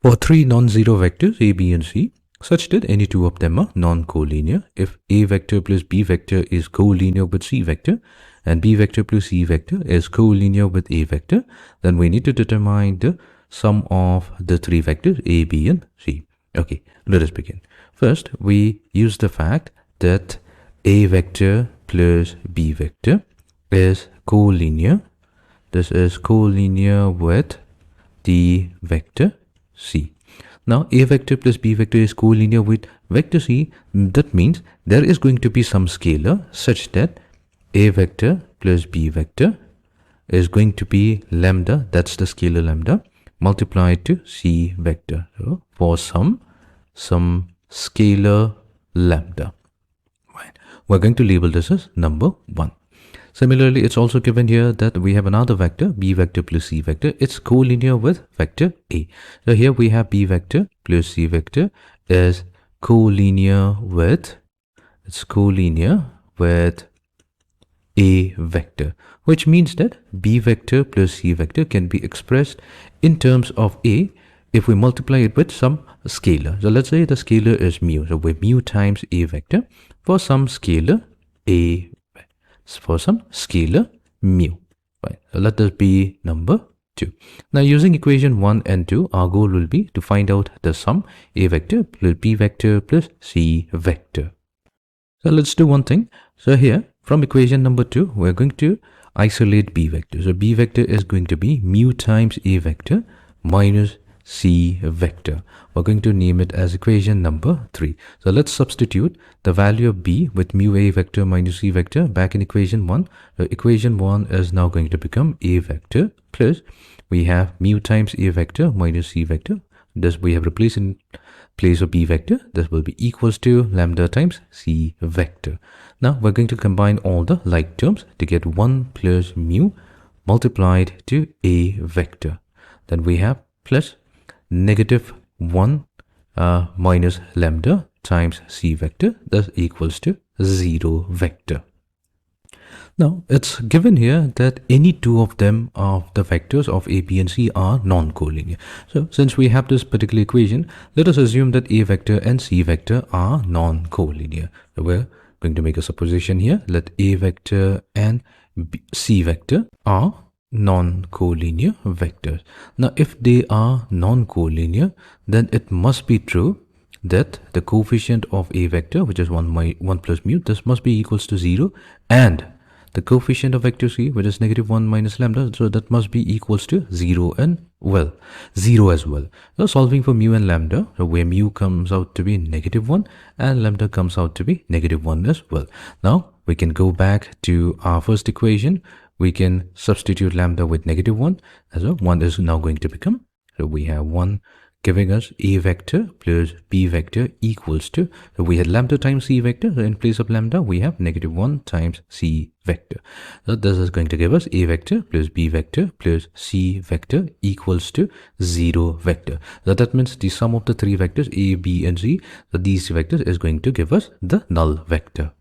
For three non-zero vectors a, b and c such that any two of them are non-collinear, if a vector plus b vector is collinear with c vector and b vector plus c vector is collinear with a vector, then we need to determine the sum of the three vectors a, b and c. Okay, let us begin. First, we use the fact that a vector plus b vector is collinear. This is collinear with the vector c. Now a vector plus b vector is collinear with vector c. That means there is going to be some scalar such that a vector plus b vector is going to be lambda, that's the scalar lambda, multiplied to c vector. So for some scalar lambda, right, we're going to label this as number 1. Similarly, it's also given here that we have another vector, b vector plus c vector. It's collinear with vector a. So here we have b vector plus c vector is collinear with a vector, which means that b vector plus c vector can be expressed in terms of a if we multiply it with some scalar. So let's say the scalar is mu. So we mu times a vector for some scalar a, for some scalar mu. Right. So let this be number 2. Now using equation 1 and 2, our goal will be to find out the sum a vector plus b vector plus c vector. So let's do one thing. So here from equation number 2, we're going to isolate b vector. So b vector is going to be mu times a vector minus c vector. We're going to name it as equation number 3. So let's substitute the value of b with mu a vector minus c vector back in equation 1. So equation 1 is now going to become a vector plus we have mu times a vector minus c vector. This we have replaced in place of b vector. This will be equals to lambda times c vector. Now we're going to combine all the like terms to get 1 plus mu multiplied to a vector. Then we have plus negative 1 minus lambda times c vector, that equals to 0 vector. Now it's given here that any two of them of the vectors of a, b and c are non-collinear. So since we have this particular equation, let us assume that a vector and c vector are non-collinear. So we're going to make a supposition here. Let a vector and c vector are non-collinear vectors. Now if they are non-collinear, then it must be true that the coefficient of a vector, which is 1 plus mu, this must be equals to 0, and the coefficient of vector c, which is negative 1 minus lambda, so that must be equals to 0 and 0 as well. So solving for mu and lambda, so where mu comes out to be negative 1 and lambda comes out to be negative 1 as well. Now we can go back to our first equation. We can substitute lambda with negative 1, so 1 is now going to become, so we have 1 giving us a vector plus b vector equals to, so we had lambda times c vector, so in place of lambda we have negative 1 times c vector. So this is going to give us a vector plus b vector plus c vector equals to 0 vector. So that means the sum of the three vectors a, b and c, so these vectors is going to give us the null vector.